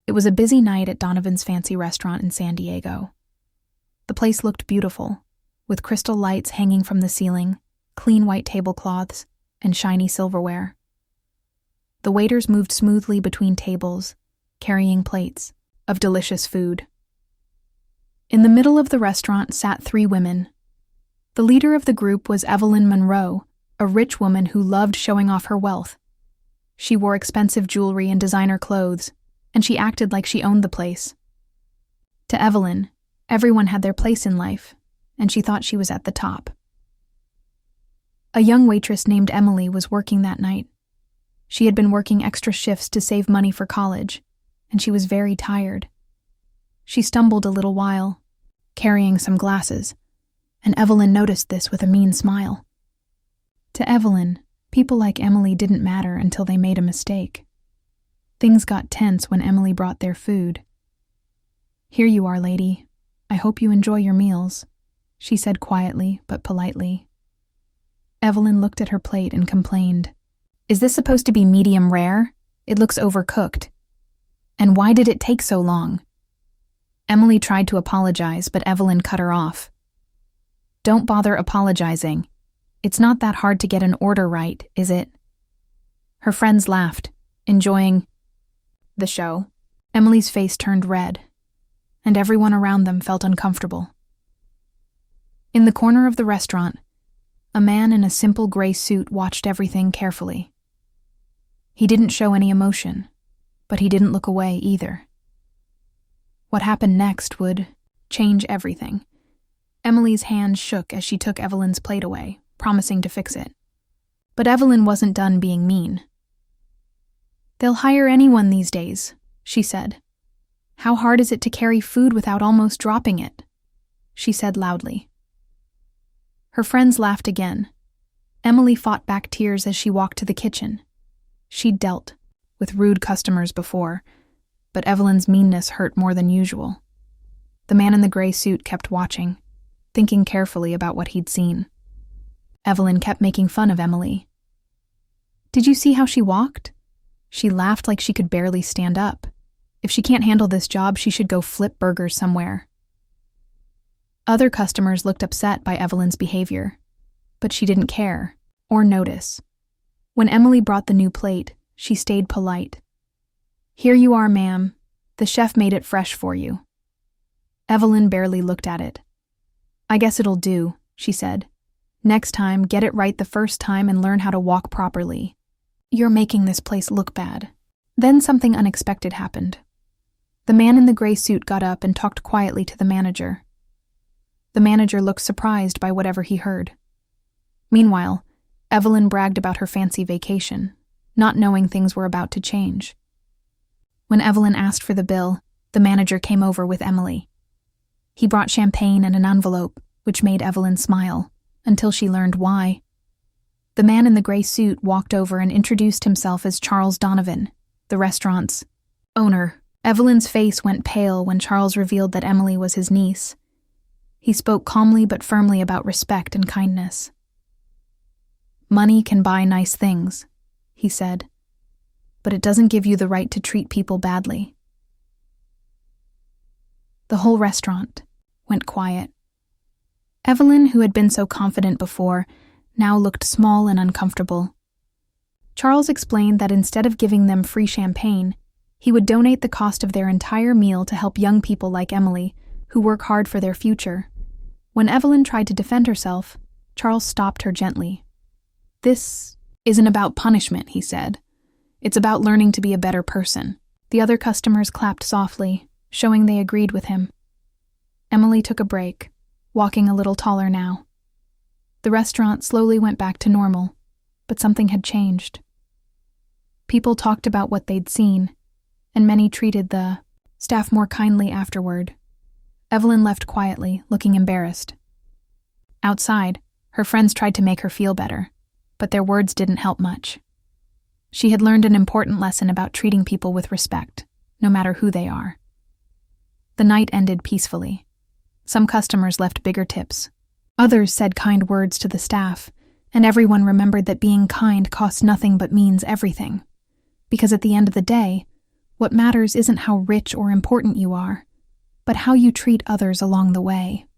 It was a busy night at Donovan's fancy restaurant in San Diego. The place looked beautiful, with crystal lights hanging from the ceiling, clean white tablecloths, and shiny silverware. The waiters moved smoothly between tables, carrying plates of delicious food. In the middle of the restaurant sat 3 women. The leader of the group was Evelyn Monroe, a rich woman who loved showing off her wealth. She wore expensive jewelry and designer clothes, and she acted like she owned the place. To Evelyn, everyone had their place in life, and she thought she was at the top. A young waitress named Emily was working that night. She had been working extra shifts to save money for college, and she was very tired. She stumbled a little while, carrying some glasses, and Evelyn noticed this with a mean smile. To Evelyn, people like Emily didn't matter until they made a mistake. Things got tense when Emily brought their food. "Here you are, lady. I hope you enjoy your meals," she said quietly but politely. Evelyn looked at her plate and complained, "Is this supposed to be medium rare? It looks overcooked. And why did it take so long?" Emily tried to apologize, but Evelyn cut her off. "Don't bother apologizing. It's not that hard to get an order right, is it?" Her friends laughed, enjoying the show. Emily's face turned red, and everyone around them felt uncomfortable. In the corner of the restaurant, a man in a simple gray suit watched everything carefully. He didn't show any emotion, but he didn't look away either. What happened next would change everything. Emily's hand shook as she took Evelyn's plate away, promising to fix it. But Evelyn wasn't done being mean. "They'll hire anyone these days," she said. "How hard is it to carry food without almost dropping it?" she said loudly. Her friends laughed again. Emily fought back tears as she walked to the kitchen. She'd dealt with rude customers before, but Evelyn's meanness hurt more than usual. The man in the gray suit kept watching, thinking carefully about what he'd seen. Evelyn kept making fun of Emily. "Did you see how she walked? She laughed like she could barely stand up. If she can't handle this job, she should go flip burgers somewhere." Other customers looked upset by Evelyn's behavior, but she didn't care or notice. When Emily brought the new plate, she stayed polite. "Here you are, ma'am. The chef made it fresh for you." Evelyn barely looked at it. "I guess it'll do," she said. "Next time, get it right the first time and learn how to walk properly. You're making this place look bad." Then something unexpected happened. The man in the gray suit got up and talked quietly to the manager. The manager looked surprised by whatever he heard. Meanwhile, Evelyn bragged about her fancy vacation, not knowing things were about to change. When Evelyn asked for the bill, the manager came over with Emily. He brought champagne and an envelope, which made Evelyn smile, until she learned why. The man in the gray suit walked over and introduced himself as Charles Donovan, the restaurant's owner. Evelyn's face went pale when Charles revealed that Emily was his niece. He spoke calmly but firmly about respect and kindness. "Money can buy nice things," he said, "but it doesn't give you the right to treat people badly." The whole restaurant went quiet. Evelyn, who had been so confident before, now looked small and uncomfortable. Charles explained that instead of giving them free champagne, he would donate the cost of their entire meal to help young people like Emily, who work hard for their future. When Evelyn tried to defend herself, Charles stopped her gently. "This isn't about punishment," he said. "It's about learning to be a better person." The other customers clapped softly, showing they agreed with him. Emily took a break, walking a little taller now. The restaurant slowly went back to normal, but something had changed. People talked about what they'd seen, and many treated the staff more kindly afterward. Evelyn left quietly, looking embarrassed. Outside, her friends tried to make her feel better, but their words didn't help much. She had learned an important lesson about treating people with respect, no matter who they are. The night ended peacefully. Some customers left bigger tips. Others said kind words to the staff, and everyone remembered that being kind costs nothing but means everything. Because at the end of the day, What matters isn't how rich or important you are, but how you treat others along the way.